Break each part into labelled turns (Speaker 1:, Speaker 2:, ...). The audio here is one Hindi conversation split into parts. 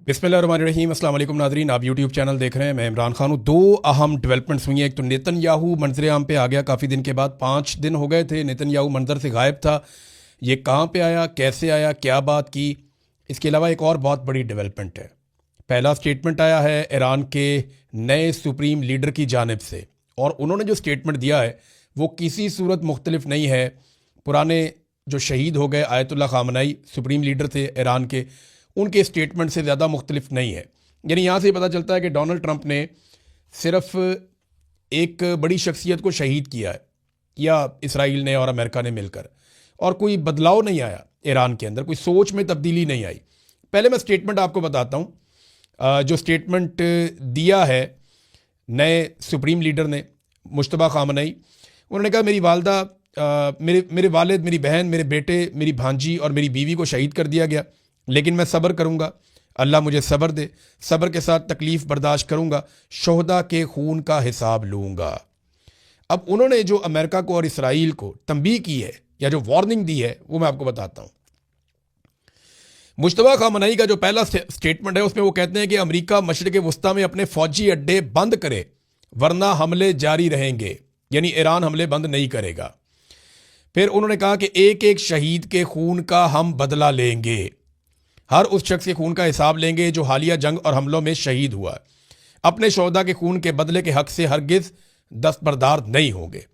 Speaker 1: बिस्मिल्लाहिर्रहमानिर्रहीम। अस्सलाम वालेकुम नाज़रीन, आप यूट्यूब चैनल देख रहे हैं। मैं इमरान खान हूँ। दो अहम डेवलपमेंट्स हुई हैं। एक तो नेतन्याहू मंजर आम पे आ गया काफ़ी दिन के बाद, 5 दिन हो गए थे नेतन्याहू मंजर से गायब था। ये कहाँ पे आया, कैसे आया, क्या बात की। इसके अलावा एक और बहुत बड़ी डेवलपमेंट है। पहला स्टेटमेंट आया है ईरान के नए सुप्रीम लीडर की जानिब से, और उन्होंने जो स्टेटमेंट दिया है वो किसी सूरत मुख्तलिफ नहीं है पुराने जो शहीद हो गए आयतुल्ला खामनेई सुप्रीम लीडर थे ईरान के, उनके स्टेटमेंट से ज़्यादा मुख्तलिफ नहीं है। यानी यहाँ से पता चलता है कि डोनाल्ड ट्रंप ने सिर्फ एक बड़ी शख्सियत को शहीद किया है, या इसराइल ने और अमेरिका ने मिलकर, और कोई बदलाव नहीं आया ईरान के अंदर, कोई सोच में तब्दीली नहीं आई। पहले मैं स्टेटमेंट आपको बताता हूँ। जो स्टेटमेंट दिया है नए सुप्रीम लीडर ने, मुश्तबा खामनेई, उन्होंने कहा मेरी वालदा, मेरे वालिद, मेरी बहन, मेरे बेटे, मेरी भांजी और मेरी बीवी को शहीद कर दिया गया, लेकिन मैं सब्र करूँगा। अल्लाह मुझे सब्र दे, सब्र के साथ तकलीफ़ बर्दाश्त करूँगा, शोहदा के खून का हिसाब लूँगा। अब उन्होंने जो अमेरिका को और इसराइल को तंबीह की है या जो वार्निंग दी है वो मैं आपको बताता हूँ। मुश्तबा खामनेई का जो पहला स्टेटमेंट है उसमें वो कहते हैं कि अमेरिका मशरिक़ वस्ता में अपने फ़ौजी अड्डे बंद करे वरना हमले जारी रहेंगे, यानी ईरान हमले बंद नहीं करेगा। फिर उन्होंने कहा कि एक एक शहीद के खून का हम बदला लेंगे, हर उस शख्स के खून का हिसाब लेंगे जो हालिया जंग और हमलों में शहीद हुआ, अपने शोहदा के खून के बदले के हक से हरगिज़ दस्तबरदार नहीं होंगे।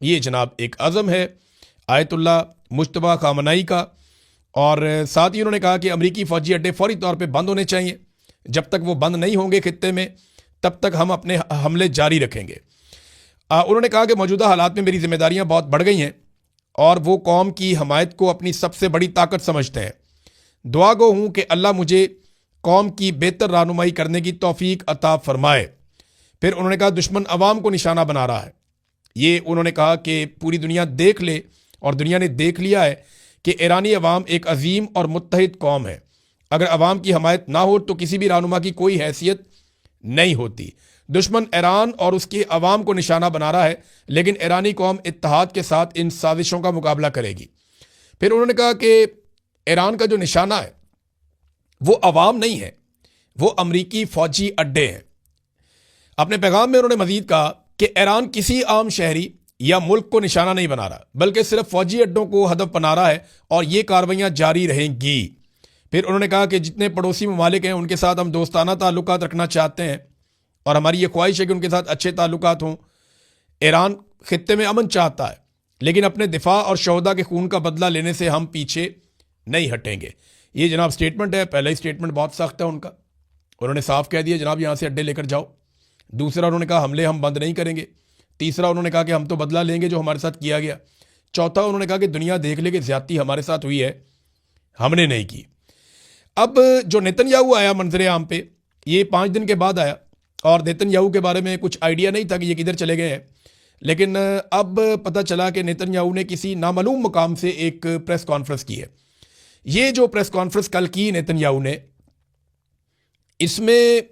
Speaker 1: ये जनाब एक अज़म है आयतुल्ला मुश्तबा खामनेई का। और साथ ही उन्होंने कहा कि अमरीकी फ़ौजी अड्डे फौरी तौर पे बंद होने चाहिए, जब तक वो बंद नहीं होंगे खित्ते में तब तक हम अपने हमले जारी रखेंगे। उन्होंने कहा कि मौजूदा हालात में मेरी जिम्मेदारियां बहुत बढ़ गई हैं और वो कौम की हमायत को अपनी सबसे बड़ी ताकत समझते हैं। दुआ गो हूँ कि अल्लाह मुझे कौम की बेहतर रहनुमाई करने की तौफीक अता फरमाए। फिर उन्होंने कहा दुश्मन अवाम को निशाना बना रहा है। ये उन्होंने कहा कि पूरी दुनिया देख ले, और दुनिया ने देख लिया है कि ईरानी अवाम एक अजीम और मुत्तहिद कौम है। अगर अवाम की हमायत ना हो तो किसी भी रहनुमा की कोई हैसियत नहीं होती। दुश्मन ईरान और उसके अवाम को निशाना बना रहा है, लेकिन ईरानी कौम इत्तेहाद के साथ इन साजिशों का मुकाबला करेगी। फिर उन्होंने कहा कि ईरान का जो निशाना है वो अवाम नहीं है, वो अमरीकी फ़ौजी अड्डे हैं। अपने पैगाम में उन्होंने मजीद कहा कि ईरान किसी आम शहरी या मुल्क को निशाना नहीं बना रहा, बल्कि सिर्फ फ़ौजी अड्डों को हदफ बना रहा है, और ये कार्रवाइयाँ जारी रहेंगी। फिर उन्होंने कहा कि जितने पड़ोसी ममालिक हैं उनके साथ हम दोस्ताना ताल्लुकात रखना चाहते हैं, और हमारी ये ख्वाहिश है कि उनके साथ अच्छे ताल्लुकात हों। ईरान खित्ते में अमन चाहता है, लेकिन अपने दिफा और शोहदा के खून का बदला लेने से हम पीछे नहीं हटेंगे। ये जनाब स्टेटमेंट है। पहला ही स्टेटमेंट बहुत सख्त है उनका, उन्होंने साफ कह दिया जनाब यहाँ से अड्डे लेकर जाओ। दूसरा उन्होंने कहा हमले हम बंद नहीं करेंगे। तीसरा उन्होंने कहा कि हम तो बदला लेंगे जो हमारे साथ किया गया। चौथा उन्होंने कहा कि दुनिया देख ले कि ज्यादती हमारे साथ हुई है, हमने नहीं की। अब जो नेतन्याहू आया मंजर आम पे, ये 5 दिन के बाद आया, और नेतन्याहू के बारे में कुछ आइडिया नहीं था कि ये किधर चले गए हैं। लेकिन अब पता चला कि नेतन्याहू ने किसी नामालूम मकाम से एक प्रेस कॉन्फ्रेंस की है। ये जो प्रेस कॉन्फ्रेंस कल की नेतन्याहू ने, इसमें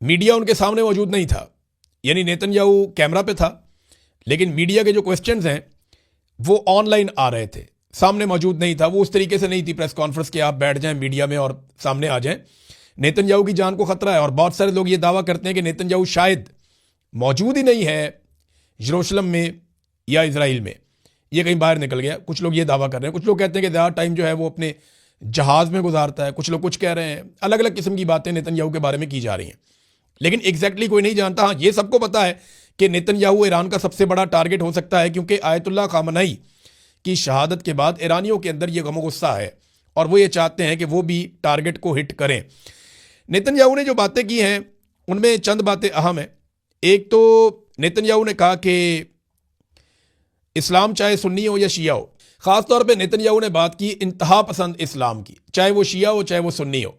Speaker 1: मीडिया उनके सामने मौजूद नहीं था, यानी नेतन्याहू कैमरा पे था, लेकिन मीडिया के जो क्वेश्चंस हैं वो ऑनलाइन आ रहे थे, सामने मौजूद नहीं था। वो उस तरीके से नहीं थी प्रेस कॉन्फ्रेंस कि आप बैठ जाएं मीडिया में और सामने आ जाएं। नेतन्याहू की जान को खतरा है, और बहुत सारे लोग ये दावा करते हैं कि नेतन्याहू शायद मौजूद ही नहीं है यरूशलेम में या इजराइल में, ये कहीं बाहर निकल गया। कुछ लोग ये दावा कर रहे हैं, कुछ लोग कहते हैं कि ज़्यादा टाइम जो है वो अपने जहाज़ में गुजारता है, कुछ लोग कुछ कह रहे हैं। अलग अलग किस्म की बातें नेतन्याहू के बारे में की जा रही हैं, लेकिन एग्जैक्टली कोई नहीं जानता। हाँ, ये सबको पता है कि नेतन्याहू ईरान का सबसे बड़ा टारगेट हो सकता है, क्योंकि आयतुल्ला खामनेई की शहादत के बाद ईरानियों के अंदर ये गम गुस्सा है, और वो ये चाहते हैं कि वो भी टारगेट को हिट करें। नेतन्याहू ने जो बातें की हैं उनमें चंद बातें अहम हैं। एक तो नेतन्याहू ने कहा कि इस्लाम चाहे सुन्नी हो या शिया हो, ख़ासतौर पे नेतन्याहू ने बात की इंतहा पसंद इस्लाम की, चाहे वो शिया हो चाहे वो सुन्नी हो,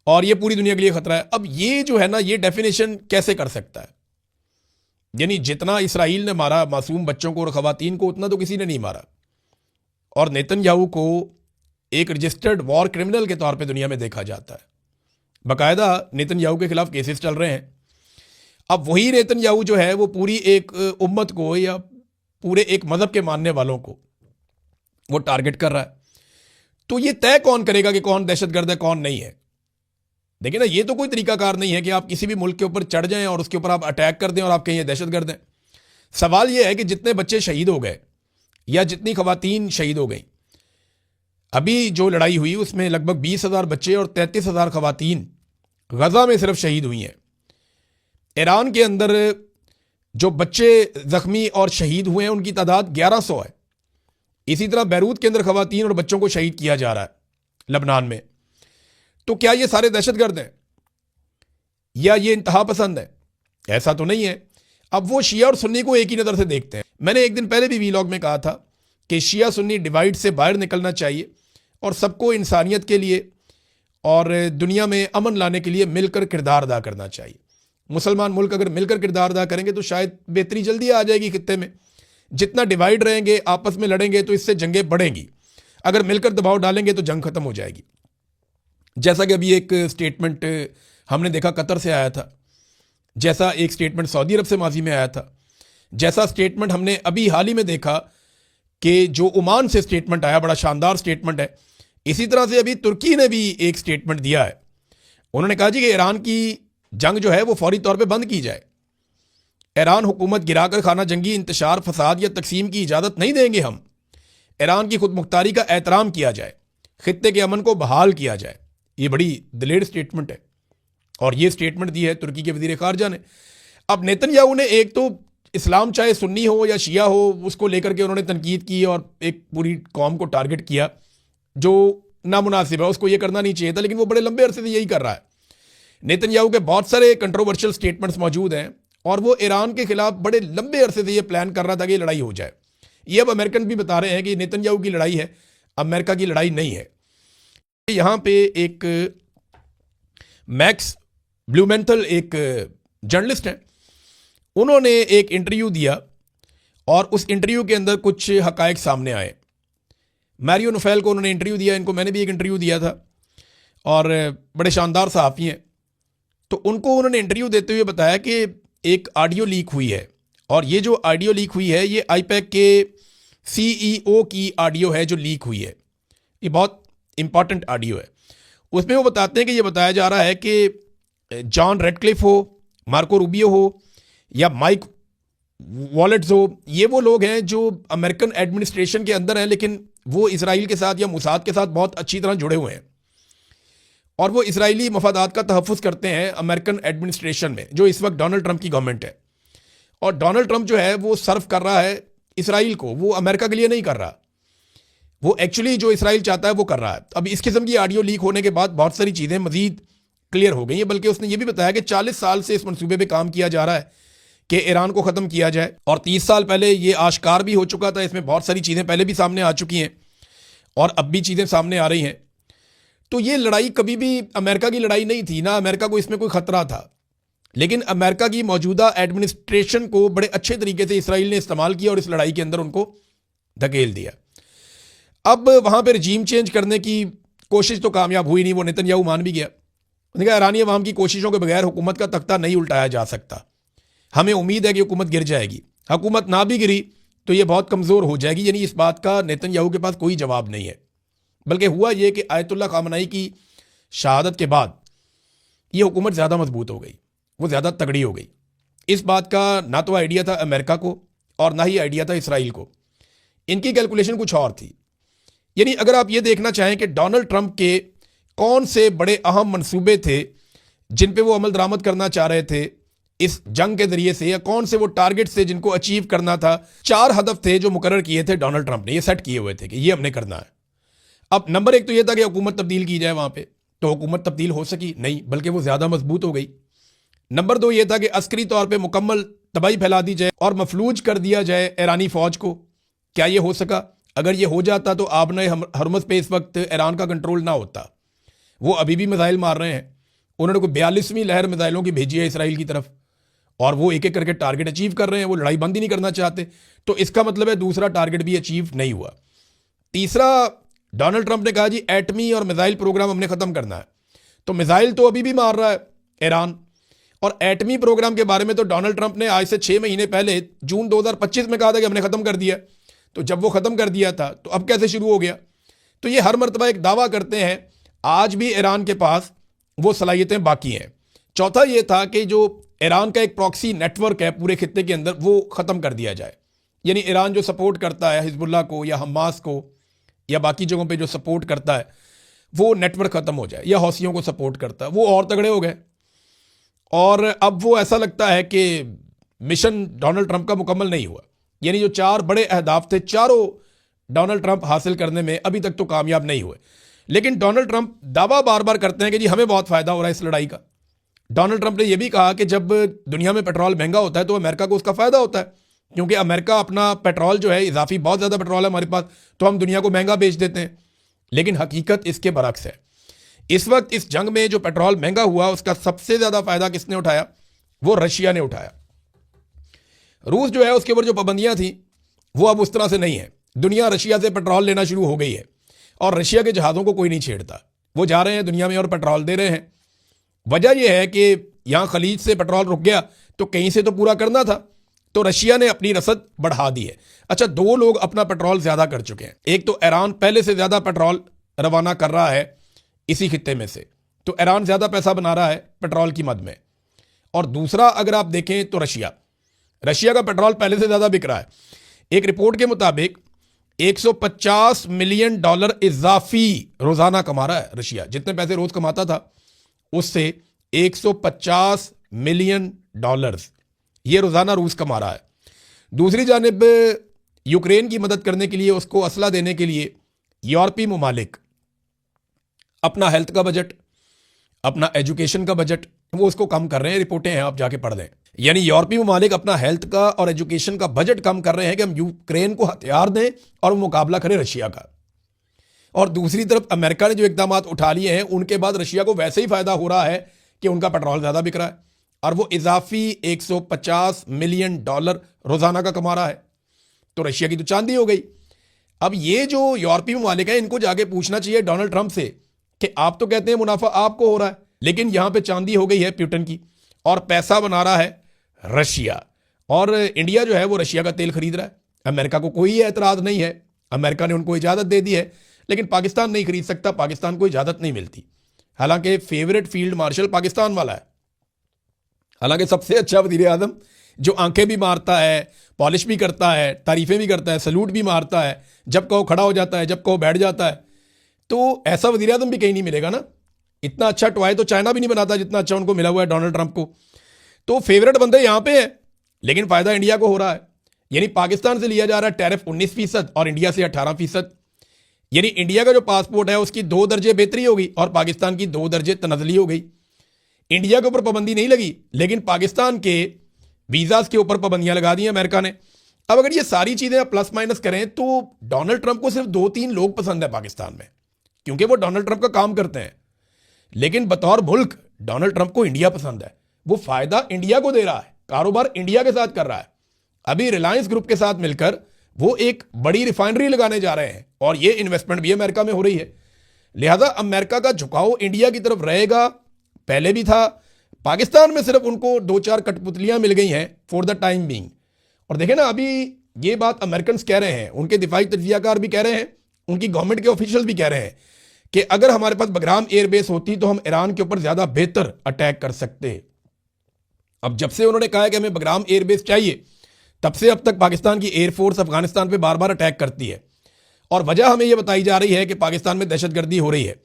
Speaker 1: और ये पूरी दुनिया के लिए खतरा है। अब ये जो है ना, ये डेफिनेशन कैसे कर सकता है? यानी जितना इसराइल ने मारा मासूम बच्चों को और ख़वातीन को, उतना तो किसी ने नहीं मारा, और नेतन्याहू को एक रजिस्टर्ड वॉर क्रिमिनल के तौर पे दुनिया में देखा जाता है। बाकायदा नेतन्याहू के खिलाफ केसेस चल रहे हैं। अब वही नेतन्याहू जो है वो पूरी एक उम्मत को या पूरे एक मजहब के मानने वालों को वो टारगेट कर रहा है। तो ये तय कौन करेगा कि कौन दहशतगर्द है कौन नहीं है? देखिए ना, ये तो कोई तरीकाकार नहीं है कि आप किसी भी मुल्क के ऊपर चढ़ जाएं और उसके ऊपर आप अटैक कर दें और आप कहें ये दहशतगर्द हैं। सवाल ये है कि जितने बच्चे शहीद हो गए या जितनी खवातीन शहीद हो गई, अभी जो लड़ाई हुई उसमें लगभग 20,000 बच्चे और 33,000 खवातीन गजा में सिर्फ शहीद हुई हैं। ईरान के अंदर जो बच्चे जख्मी और शहीद हुए हैं उनकी तादाद 1100 है। इसी तरह बैरूत के अंदर खवातीन और बच्चों को शहीद किया जा रहा है लबनान में। तो क्या ये सारे दहशतगर्द हैं या ये इंतहा पसंद है? ऐसा तो नहीं है। अब वो शिया और सुन्नी को एक ही नज़र से देखते हैं। मैंने एक दिन पहले भी वीलॉग में कहा था कि शिया सुन्नी डिवाइड से बाहर निकलना चाहिए और सबको इंसानियत के लिए और दुनिया में अमन लाने के लिए मिलकर किरदार अदा करना चाहिए। मुसलमान मुल्क अगर मिलकर किरदार अदा करेंगे तो शायद बेहतरी जल्दी आ जाएगी खित्ते में। जितना डिवाइड रहेंगे, आपस में लड़ेंगे तो इससे जंगें बढ़ेंगी। अगर मिलकर दबाव डालेंगे तो जंग खत्म हो जाएगी। जैसा कि अभी एक स्टेटमेंट हमने देखा कतर से आया था, जैसा एक स्टेटमेंट सऊदी अरब से माजी में आया था, जैसा स्टेटमेंट हमने अभी हाल ही में देखा कि जो ओमान से स्टेटमेंट आया, बड़ा शानदार स्टेटमेंट है। इसी तरह से अभी तुर्की ने भी एक स्टेटमेंट दिया है। उन्होंने कहा जी कि ईरान की जंग जो है वो फौरी तौर पे बंद की जाए। ईरान हुकूमत गिराकर खाना जंगी, इंतशार, फसाद या तकसीम की इजाज़त नहीं देंगे हम। ईरान की खुद मुख्तारी का एहतराम किया जाए, खित्ते के अमन को बहाल किया जाए। ये बड़ी दिलेर स्टेटमेंट है और ये स्टेटमेंट दी है तुर्की के वज़ीर ख़ारजा ने। अब नेतन्याहू ने एक तो इस्लाम चाहे सुन्नी हो या शिया हो उसको लेकर के उन्होंने तनकीद की और एक पूरी कौम को टारगेट किया जो नामुनासिब है, उसको ये करना नहीं चाहिए था, लेकिन वो बड़े लंबे अरसे से यही कर रहा है। नेतन्याहू के बहुत सारे कंट्रोवर्शियल स्टेटमेंट्स मौजूद हैं और वो ईरान के खिलाफ बड़े लंबे अरसे से ये प्लान कर रहा था कि लड़ाई हो जाए। ये अब अमेरिकन भी बता रहे हैं कि नेतन्याहू की लड़ाई है, अमेरिका की लड़ाई नहीं है। यहाँ पे एक मैक्स ब्लूमेंथल एक जर्नलिस्ट हैं, उन्होंने एक इंटरव्यू दिया और उस इंटरव्यू के अंदर कुछ हकायक सामने आए। मैरियो नुफेल को उन्होंने इंटरव्यू दिया, इनको मैंने भी एक इंटरव्यू दिया था और बड़े शानदार सहाफ़ी हैं। तो उनको उन्होंने इंटरव्यू देते हुए बताया कि एक ऑडियो लीक हुई है और ये जो ऑडियो लीक हुई है ये आईपैक के सीईओ की ऑडियो है जो लीक हुई है। ये बहुत इंपॉर्टेंट ऑडियो है। उसमें वो बताते हैं कि ये बताया जा रहा है कि जॉन रेडक्लिफ हो, मार्को रूबियो हो या माइक वॉलेट्स हो, ये वो लोग हैं जो अमेरिकन एडमिनिस्ट्रेशन के अंदर हैं, लेकिन वो इसराइल के साथ या मुसाद के साथ बहुत अच्छी तरह जुड़े हुए हैं और वो इसराइली मफादात का तहफ़्फ़ुज़ करते हैं अमेरिकन एडमिनिस्ट्रेशन में, जो इस वक्त डोनाल्ड ट्रंप की गवर्नमेंट है। और डोनाल्ड ट्रंप जो है वो सर्व कर रहा है इसराइल को, वो अमेरिका के लिए नहीं कर रहा। वो एक्चुअली जो इसराइल चाहता है वो कर रहा है। अब इस किस्म की ऑडियो लीक होने के बाद बहुत सारी चीज़ें मज़ीद क्लियर हो गई हैं। बल्कि उसने ये भी बताया कि 40 साल से इस मनसूबे पर काम किया जा रहा है कि ईरान को ख़त्म किया जाए और 30 साल पहले ये आश्कार भी हो चुका था। इसमें बहुत सारी चीज़ें पहले भी सामने आ चुकी हैं और अब भी चीज़ें सामने आ रही हैं। तो ये लड़ाई कभी भी अमेरिका की लड़ाई नहीं थी, ना अमेरिका को इसमें कोई ख़तरा था, लेकिन अमेरिका की मौजूदा एडमिनिस्ट्रेशन को बड़े अच्छे तरीके से इसराइल ने इस्तेमाल किया और इस लड़ाई के अंदर उनको धकेल दिया। अब वहाँ पर रजीम चेंज करने की कोशिश तो कामयाब हुई नहीं, वो नेतन्याहू मान भी गया। उन्होंने कहा ईरानी अवाम की कोशिशों के बगैर हुकूमत का तख्ता नहीं उल्टाया जा सकता। हमें उम्मीद है कि हुकूमत गिर जाएगी। हुकूमत ना भी गिरी तो ये बहुत कमज़ोर हो जाएगी। यानी इस बात का नेतन्याहू के पास कोई जवाब नहीं है। बल्कि हुआ ये कि आयतुल्लाह खामनाई की शहादत के बाद ये हुकूमत ज़्यादा मजबूत हो गई, वो ज़्यादा तगड़ी हो गई। इस बात का ना तो आइडिया था अमेरिका को और ना ही आइडिया था इसराइल को। इनकी कैलकुलेशन कुछ और थी। यानी अगर आप ये देखना चाहें कि डोनाल्ड ट्रंप के कौन से बड़े अहम मंसूबे थे जिन पे वो अमल दरामद करना चाह रहे थे इस जंग के जरिए से, या कौन से वो टारगेट थे जिनको अचीव करना था। 4 हदफ थे जो मुकर्रर किए थे डोनाल्ड ट्रंप ने, ये सेट किए हुए थे कि ये हमने करना है। अब नंबर 1 तो ये था कि हुकूमत तब्दील की जाए वहाँ पे, तो हुकूमत तब्दील हो सकी नहीं, बल्कि वो ज़्यादा मजबूत हो गई। नंबर 2 ये था कि अस्करी तौर पे मुकम्मल तबाही फैला दी जाए और मफलूज कर दिया जाए ईरानी फ़ौज को। क्या ये हो सका? अगर ये हो जाता तो आबने हरमज़ पे इस वक्त ईरान का कंट्रोल ना होता। वो अभी भी मिसाइल मार रहे हैं। उन्होंने कोई 42वीं लहर मिसाइलों की भेजी है इसराइल की तरफ और वो एक एक करके टारगेट अचीव कर रहे हैं। वो लड़ाई बंद ही नहीं करना चाहते। तो इसका मतलब है दूसरा टारगेट भी अचीव नहीं हुआ। तीसरा, डोनाल्ड ट्रंप ने कहा जी एटमी और मिसाइल प्रोग्राम हमने ख़त्म करना है। तो मिसाइल तो अभी भी मार रहा है ईरान, और एटमी प्रोग्राम के बारे में तो डोनाल्ड ट्रंप ने आज से 6 महीने पहले जून 2025 में कहा था कि हमने ख़त्म कर दिया। तो जब वो ख़त्म कर दिया था तो अब कैसे शुरू हो गया? तो ये हर मरतबा एक दावा करते हैं। आज भी ईरान के पास वो सलाहियतें बाकी हैं। चौथा ये था कि जो ईरान का एक प्रॉक्सी नेटवर्क है पूरे खित्ते के अंदर, वो ख़त्म कर दिया जाए। यानी ईरान जो सपोर्ट करता है हिजबुल्लाह को या हमास को या बाकी जगहों पे जो सपोर्ट करता है, वो नेटवर्क ख़त्म हो जाए, या हौसियों को सपोर्ट करता है, वो और तगड़े हो गए। और अब वो ऐसा लगता है कि मिशन डोनाल्ड ट्रंप का मुकम्मल नहीं हुआ। यानी जो 4 बड़े अहदाफ थे, चारों डोनाल्ड ट्रंप हासिल करने में अभी तक तो कामयाब नहीं हुए। लेकिन डोनाल्ड ट्रंप दावा बार बार करते हैं कि जी हमें बहुत फ़ायदा हो रहा है इस लड़ाई का। डोनाल्ड ट्रंप ने यह भी कहा कि जब दुनिया में पेट्रोल महंगा होता है तो अमेरिका को उसका फ़ायदा होता है, क्योंकि अमेरिका अपना पेट्रोल जो है, इजाफी बहुत ज़्यादा पेट्रोल है हमारे पास, तो हम दुनिया को महंगा बेच देते हैं। लेकिन हकीकत इसके बरक्स है। इस वक्त इस जंग में जो पेट्रोल महंगा हुआ उसका सबसे ज़्यादा फ़ायदा किसने उठाया? वो रशिया ने उठाया। रूस जो है उसके ऊपर जो पाबंदियां थी वो अब उस तरह से नहीं है। दुनिया रशिया से पेट्रोल लेना शुरू हो गई है और रशिया के जहाज़ों को कोई नहीं छेड़ता। वो जा रहे हैं दुनिया में और पेट्रोल दे रहे हैं। वजह यह है कि यहाँ खलीज से पेट्रोल रुक गया तो कहीं से तो पूरा करना था, तो रशिया ने अपनी रसद बढ़ा दी है। अच्छा, 2 लोग अपना पेट्रोल ज़्यादा कर चुके हैं। एक तो ईरान पहले से ज़्यादा पेट्रोल रवाना कर रहा है इसी खित्ते में से, तो ईरान ज़्यादा पैसा बना रहा है पेट्रोल की मद में। और दूसरा अगर आप देखें तो रशिया का पेट्रोल पहले से ज़्यादा बिक रहा है। एक रिपोर्ट के मुताबिक $150 मिलियन इजाफी रोज़ाना कमा रहा है रशिया। जितने पैसे रोज़ कमाता था उससे $150 मिलियन ये रोज़ाना रूस कमा रहा है। दूसरी जानिब यूक्रेन की मदद करने के लिए, उसको असला देने के लिए यूरोपीय ममालिक अपना हेल्थ का बजट, अपना एजुकेशन का बजट, वो उसको कम कर रहे हैं। रिपोर्टें हैं, आप जाके पढ़ दें। यानी यूरोपीय ममालिक अपना हेल्थ का और एजुकेशन का बजट कम कर रहे हैं कि हम यूक्रेन को हथियार दें और मुकाबला करें रशिया का। और दूसरी तरफ अमेरिका ने जो इकदाम उठा लिए हैं उनके बाद रशिया को वैसे ही फ़ायदा हो रहा है कि उनका पेट्रोल ज़्यादा बिक रहा है और वो इजाफी $150 मिलियन रोज़ाना का कमा रहा है। तो रशिया की तो चांदी हो गई। अब ये जो यूरोपीय ममालिक हैं इनको जाके पूछना चाहिए डोनाल्ड ट्रंप से कि आप तो कहते हैं मुनाफा आपको हो रहा है, लेकिन यहां पे चांदी हो गई है प्यूटन की और पैसा बना रहा है रशिया। और इंडिया जो है वो रशिया का तेल खरीद रहा है। अमेरिका को कोई एतराज़ नहीं है, अमेरिका ने उनको इजाज़त दे दी है, लेकिन पाकिस्तान नहीं खरीद सकता, पाकिस्तान को इजाज़त नहीं मिलती। हालांकि फेवरेट फील्ड मार्शल पाकिस्तान वाला है, हालांकि सबसे अच्छा वज़ीर आज़म जो आंखें भी मारता है, पॉलिश भी करता है, तारीफ़ें भी करता है, सलूट भी मारता है, जब कहो खड़ा हो जाता है, जब कहो बैठ जाता है। तो ऐसा वज़ीर आज़म भी कहीं नहीं मिलेगा ना। इतना अच्छा टॉय तो चाइना भी नहीं बनाता जितना अच्छा उनको मिला हुआ है डोनाल्ड ट्रंप को। तो फेवरेट बंदे यहाँ पे हैं, लेकिन फ़ायदा इंडिया को हो रहा है। यानी पाकिस्तान से लिया जा रहा है टैरिफ 19% और इंडिया से 18%। यानी इंडिया का जो पासपोर्ट है उसकी 2 दर्जे बेहतरी हो गई और पाकिस्तान की 2 दर्जे तनज़ली हो गई। इंडिया के ऊपर पाबंदी नहीं लगी, लेकिन पाकिस्तान के वीज़ास के ऊपर पाबंदियां लगा दी अमेरिका ने। अब अगर ये सारी चीज़ें आप प्लस माइनस करें तो डोनाल्ड ट्रंप को सिर्फ 2-3 लोग पसंद है पाकिस्तान में, क्योंकि वो डोनाल्ड ट्रंप का काम करते हैं। लेकिन बतौर मुल्क डोनाल्ड ट्रंप को इंडिया पसंद है। वो फायदा इंडिया को दे रहा है, कारोबार इंडिया के साथ कर रहा है। अभी रिलायंस ग्रुप के साथ मिलकर वो एक बड़ी रिफाइनरी लगाने जा रहे हैं और ये इन्वेस्टमेंट भी अमेरिका में हो रही है। लिहाजा अमेरिका का झुकाव इंडिया की तरफ रहेगा, पहले भी था। पाकिस्तान में सिर्फ उनको 2-4 कठपुतलियां मिल गई हैं फॉर द टाइम बीइंग। और देखें ना, अभी ये बात अमेरिकन कह रहे हैं, उनके दिफाई तज्जियाकार भी कह रहे हैं, उनकी गवर्नमेंट के ऑफिशियल भी कह रहे हैं कि अगर हमारे पास बगराम एयरबेस होती तो हम ईरान के ऊपर ज्यादा बेहतर अटैक कर सकते। अब जब से उन्होंने कहा है कि हमें बगराम एयरबेस चाहिए, तब से अब तक पाकिस्तान की एयरफोर्स अफगानिस्तान पे बार बार अटैक करती है। और वजह हमें यह बताई जा रही है कि पाकिस्तान में दहशतगर्दी हो रही है।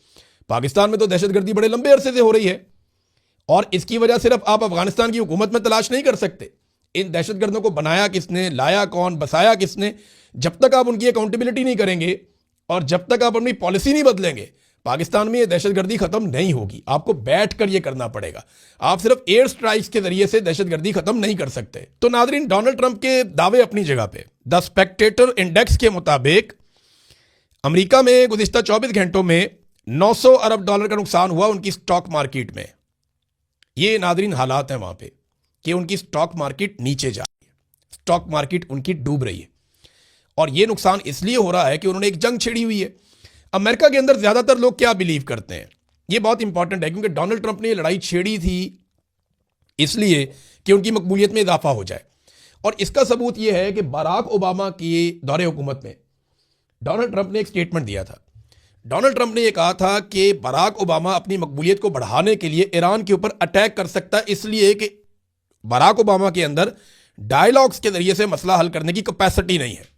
Speaker 1: पाकिस्तान में तो दहशतगर्दी बड़े लंबे अरसे से हो रही है और इसकी वजह सिर्फ आप अफगानिस्तान की हुकूमत में तलाश नहीं कर सकते। इन दहशतगर्दों को बनाया किसने, लाया कौन, बसाया किसने, जब तक आप उनकी अकाउंटेबिलिटी नहीं करेंगे और जब तक आप अपनी पॉलिसी नहीं बदलेंगे, पाकिस्तान में ये दहशतगर्दी खत्म नहीं होगी। आपको बैठकर ये करना पड़ेगा। आप सिर्फ एयर स्ट्राइक्स के जरिए से दहशतगर्दी खत्म नहीं कर सकते। तो नाजरीन, डोनाल्ड ट्रंप के दावे अपनी जगह पे। द स्पेक्टेटर इंडेक्स के मुताबिक अमेरिका में गुज़िश्ता 24 घंटों में $900 अरब का नुकसान हुआ उनकी स्टॉक मार्केट में। ये नाजरीन हालात हैं वहां पे कि उनकी स्टॉक मार्केट नीचे जा रही है, स्टॉक मार्केट उनकी डूब रही है। और ये नुकसान इसलिए हो रहा है कि उन्होंने एक जंग छेड़ी हुई है। अमेरिका के अंदर ज्यादातर लोग क्या बिलीव करते हैं, ये बहुत इंपॉर्टेंट है, क्योंकि डोनाल्ड ट्रंप ने ये लड़ाई छेड़ी थी इसलिए कि उनकी मकबूलियत में इजाफा हो जाए। और इसका सबूत यह है कि बराक ओबामा की दौरे हुकूमत में डोनाल्ड ट्रंप ने एक स्टेटमेंट दिया था। डोनाल्ड ट्रंप ने यह कहा था कि बराक ओबामा अपनी मकबूलियत को बढ़ाने के लिए ईरान के ऊपर अटैक कर सकता है, इसलिए कि बराक ओबामा के अंदर डायलॉग्स के जरिए से मसला हल करने की कैपेसिटी नहीं है।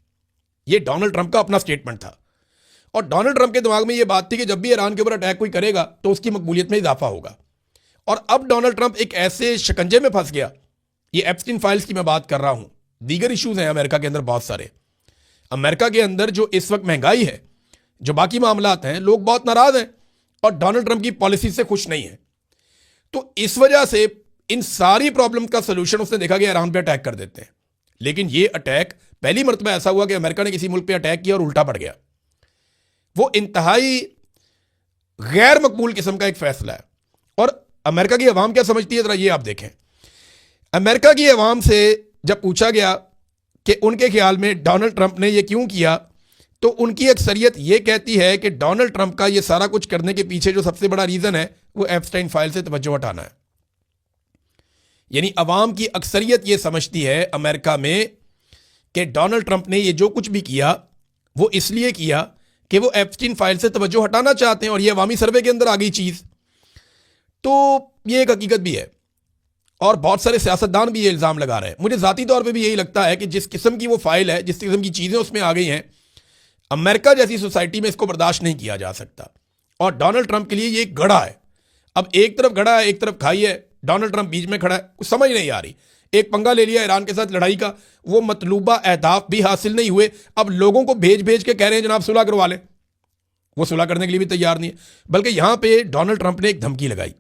Speaker 1: यह डोनाल्ड ट्रंप का अपना स्टेटमेंट था और डोनाल्ड ट्रंप के दिमाग में यह बात थी कि जब भी ईरान के ऊपर अटैक कोई करेगा तो उसकी मकबूलियत में इजाफा होगा। और अब डोनाल्ड ट्रंप एक ऐसे शिकंजे में फंस गया, ये एप्स्टीन फाइल्स की मैं बात कर रहा हूं, दीगर इश्यूज हैं अमेरिका के अंदर बहुत सारे। अमेरिका के अंदर जो इस वक्त महंगाई है, जो बाकी मामलात हैं, लोग बहुत नाराज हैं और डोनाल्ड ट्रंप की पॉलिसी से खुश नहीं है। तो इस वजह से इन सारी प्रॉब्लम का सलूशन उसने देखा कि ईरान पे अटैक कर देते हैं। लेकिन ये अटैक पहली मरतबा ऐसा हुआ कि अमेरिका ने किसी मुल्क पे अटैक किया और उल्टा पड़ गया। वो इंतहाई गैर मकबूल किस्म का एक फैसला है। और अमेरिका की अवाम क्या समझती है, जरा ये आप देखें। अमेरिका की अवाम से जब पूछा गया कि उनके ख्याल में डोनाल्ड ट्रंप ने यह क्यों किया, तो उनकी अक्सरियत यह कहती है कि डोनाल्ड ट्रंप का यह सारा कुछ करने के पीछे जो सबसे बड़ा रीजन है वो एप्स्टाइन फाइल से तवज्जो हटाना है। यानी अवाम की अक्सरियत यह समझती है अमेरिका में कि डोनाल्ड ट्रंप ने यह जो कुछ भी किया वो इसलिए किया कि वो एप्स्टाइन फाइल से तवज्जो हटाना चाहते हैं, और यह अवामी सर्वे के अंदर आ गई चीज। तो यह एक हकीकत भी है और बहुत सारे सियासतदान भी ये इल्ज़ाम लगा रहे हैं। मुझे ज़ाती तौर पे भी यही लगता है कि जिस किस्म की वो फाइल है, जिस किस्म की चीज़ें उसमें आ गई हैं, अमेरिका जैसी सोसाइटी में इसको बर्दाश्त नहीं किया जा सकता। और डोनाल्ड ट्रंप के लिए ये एक गड़ा है। अब एक तरफ गड़ा है, एक तरफ खाई है, डोनाल्ड ट्रंप बीच में खड़ा है, कुछ समझ नहीं आ रही। एक पंगा ले लिया ईरान के साथ लड़ाई का, वो मतलूबा अहदाफ भी हासिल नहीं हुए। अब लोगों को भेज भेज के कह रहे हैं जनाब सुलह करवा लें, वो सुलह करने के लिए भी तैयार नहीं है। बल्कि यहां पर डोनाल्ड ट्रंप ने एक धमकी लगाई।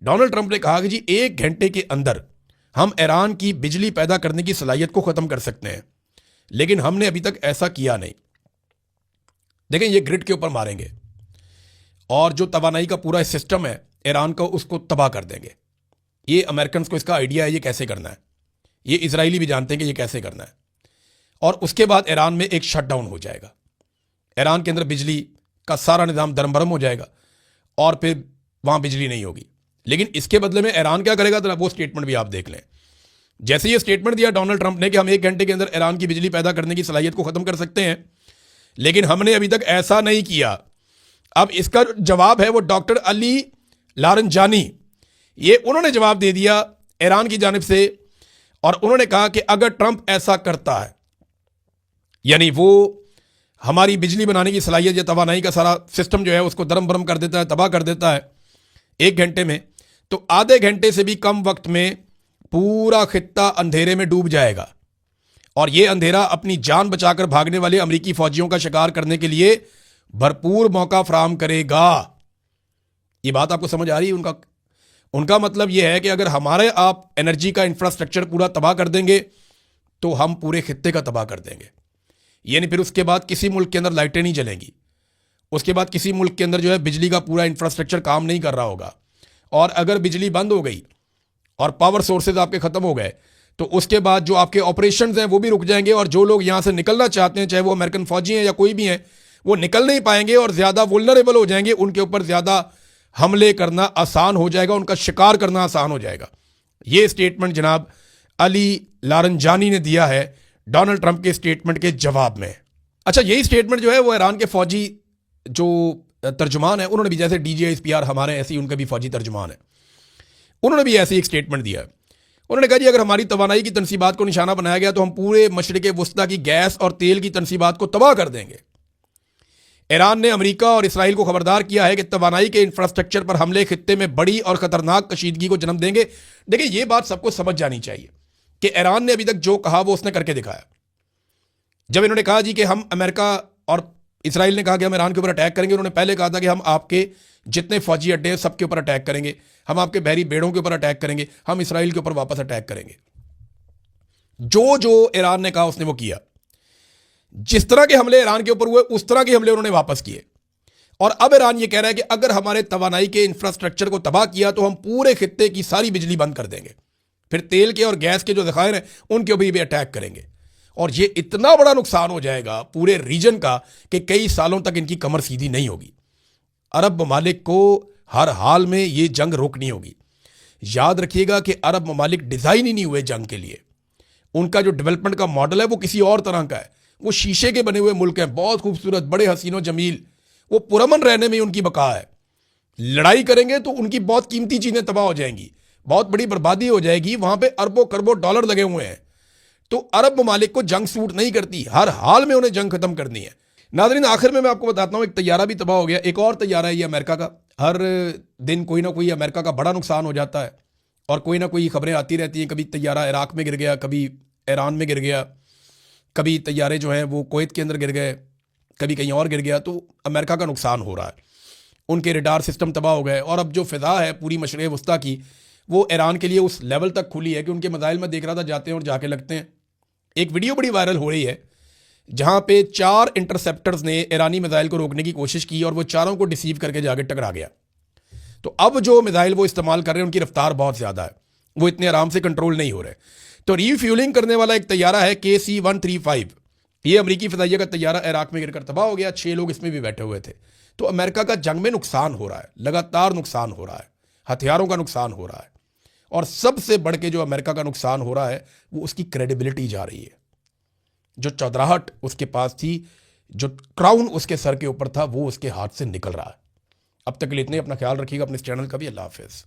Speaker 1: डोनाल्ड ट्रंप ने कहा कि जी 1 घंटे के अंदर हम ईरान की बिजली पैदा करने की सलाहियत को खत्म कर सकते हैं, लेकिन हमने अभी तक ऐसा किया नहीं। देखें, ये ग्रिड के ऊपर मारेंगे और जो तवानाई का पूरा सिस्टम है ईरान का, उसको तबाह कर देंगे। ये अमेरिकन को इसका आइडिया है ये कैसे करना है, ये इजरायली भी जानते हैं कि ये कैसे करना है। और उसके बाद ईरान में एक शटडाउन हो जाएगा, ईरान के अंदर बिजली का सारा निज़ाम दरमबरम हो जाएगा और फिर वहां बिजली नहीं होगी। लेकिन इसके बदले में ईरान क्या करेगा, तो वो स्टेटमेंट भी आप देख लें। जैसे ये स्टेटमेंट दिया डोनाल्ड ट्रंप ने कि हम 1 घंटे के अंदर ईरान की बिजली पैदा करने की सलाहियत को खत्म कर सकते हैं, लेकिन हमने अभी तक ऐसा नहीं किया। अब इसका जवाब है वो डॉक्टर अली लारंजानी, ये उन्होंने जवाब दे दिया ईरान की जानिब से, और उन्होंने कहा कि अगर ट्रंप ऐसा करता है, यानी वो हमारी बिजली बनाने की सलाहियत या तवानाई का सारा सिस्टम जो है उसको दरम बरम कर देता है, तबाह कर देता है 1 घंटे में, तो आधे घंटे से भी कम वक्त में पूरा खित्ता अंधेरे में डूब जाएगा। और यह अंधेरा अपनी जान बचाकर भागने वाले अमेरिकी फौजियों का शिकार करने के लिए भरपूर मौका फराहम करेगा। यह बात आपको समझ आ रही है? उनका मतलब यह है कि अगर हमारे आप एनर्जी का इंफ्रास्ट्रक्चर पूरा तबाह कर देंगे तो हम पूरे खित्ते का तबाह कर देंगे। यानी फिर उसके बाद किसी मुल्क के अंदर लाइटें नहीं जलेंगी, उसके बाद किसी मुल्क के अंदर जो है बिजली का पूरा इंफ्रास्ट्रक्चर काम नहीं कर रहा होगा। और अगर बिजली बंद हो गई और पावर सोर्सेज आपके खत्म हो गए तो उसके बाद जो आपके ऑपरेशंस हैं वो भी रुक जाएंगे, और जो लोग यहां से निकलना चाहते हैं, चाहे वो अमेरिकन फौजी हैं या कोई भी हैं, वो निकल नहीं पाएंगे और ज्यादा वुल्नरेबल हो जाएंगे। उनके ऊपर ज्यादा हमले करना आसान हो जाएगा, उनका शिकार करना आसान हो जाएगा। ये स्टेटमेंट जनाब अली लारंजानी ने दिया है डोनाल्ड ट्रंप के स्टेटमेंट के जवाब में। अच्छा, यही स्टेटमेंट जो है वो ईरान के फौजी जो तर्जुमान है उन्होंने भी, जैसे DGISPR हमारे ऐसे ही उनका भी फौजी तर्जुमान है, उन्होंने भी ऐसे एक स्टेटमेंट दिया है। उन्होंने कहा जी अगर हमारी तवानाई की तनसीबात को निशाना बनाया गया तो हम पूरे मशरिक़ वस्ता की गैस और तेल की तनसीबात को तबाह कर देंगे। ईरान ने अमेरिका और इसराइल को खबरदार किया है कि तवानाई के इंफ्रास्ट्रक्चर पर हमले खित्ते में बड़ी और खतरनाक कशीदगी को जन्म देंगे। देखिए, ये बात सबको समझ जानी चाहिए कि ईरान ने अभी तक जो कहा वो उसने करके दिखाया। जब इन्होंने कहा जी कि हम अमेरिका और इसराइल ने कहा कि हम ईरान के ऊपर अटैक करेंगे, उन्होंने पहले कहा था कि हम आपके जितने फौजी अड्डे हैं सबके ऊपर अटैक करेंगे, हम आपके बहरी बेड़ों के ऊपर अटैक करेंगे, हम इसराइल के ऊपर वापस अटैक करेंगे। जो जो ईरान ने कहा उसने वो किया। जिस तरह के हमले ईरान के ऊपर हुए उस तरह के हमले उन्होंने वापस किए। और अब ईरान ये कह रहा है कि अगर हमारे तवानाई के इंफ्रास्ट्रक्चर को तबाह किया तो हम पूरे खित्ते की सारी बिजली बंद कर देंगे, फिर तेल के और गैस के जो ज़खायर हैं उनके ऊपर भी अटैक करेंगे। और ये इतना बड़ा नुकसान हो जाएगा पूरे रीजन का कि कई सालों तक इनकी कमर सीधी नहीं होगी। अरब ममालिक को हर हाल में ये जंग रोकनी होगी। याद रखिएगा कि अरब ममालिक डिज़ाइन ही नहीं हुए जंग के लिए। उनका जो डेवलपमेंट का मॉडल है वो किसी और तरह का है। वो शीशे के बने हुए मुल्क हैं, बहुत खूबसूरत, बड़े हसीनो जमील, वो पुरअमन रहने में ही उनकी बका है। लड़ाई करेंगे तो उनकी बहुत कीमती चीजें तबाह हो जाएंगी, बहुत बड़ी बर्बादी हो जाएगी। वहां पे अरबों खरबों डॉलर लगे हुए हैं। तो अरब ममालिक को जंग सूट नहीं करती, हर हाल में उन्हें जंग खत्म करनी है। नाज़रीन, आखिर में मैं आपको बताता हूं, एक तैयारा भी तबाह हो गया, एक और तैयारा है ये अमेरिका का। हर दिन कोई ना कोई अमेरिका का बड़ा नुकसान हो जाता है और कोई ना कोई खबरें आती रहती हैं। कभी तैयारा इराक में गिर गया, कभी ईरान में गिर गया, कभी तैयारे जो हैं वो कुवैत के अंदर गिर गए, कभी कहीं और गिर गया। तो अमेरिका का नुकसान हो रहा है, उनके रडार सिस्टम तबाह हो गए। और अब जो फ़िज़ा है पूरी मशरिक़ वस्ता की, वो ईरान के लिए उस लेवल तक खुली है कि उनके मिसाइल में देख रहा था जाते हैं और जाके लगते हैं। एक वीडियो बड़ी वायरल हो रही है जहां पे 4 इंटरसेप्टर्स ने ईरानी मिसाइल को रोकने की कोशिश की और वो चारों को डिसीव करके जाके टकरा गया। तो अब जो मिसाइल वो इस्तेमाल कर रहे हैं उनकी रफ्तार बहुत ज़्यादा है, वो इतने आराम से कंट्रोल नहीं हो रहे। तो रीफ्यूलिंग करने वाला एक तैयारा है KC-135, ये अमरीकी फ़िज़ाइया का तैयारा इराक में गिरकर तबाह हो गया। 6 लोग इसमें भी बैठे हुए थे। तो अमेरिका का जंग में नुकसान हो रहा है, लगातार नुकसान हो रहा है, हथियारों का नुकसान हो रहा है। और सबसे बढ़ के जो अमेरिका का नुकसान हो रहा है वो उसकी क्रेडिबिलिटी जा रही है। जो चौधराहट उसके पास थी, जो क्राउन उसके सर के ऊपर था, वो उसके हाथ से निकल रहा है। अब तक के लिए इतने, अपना ख्याल रखिएगा, अपने इस चैनल का भी। अल्लाह हाफिज़।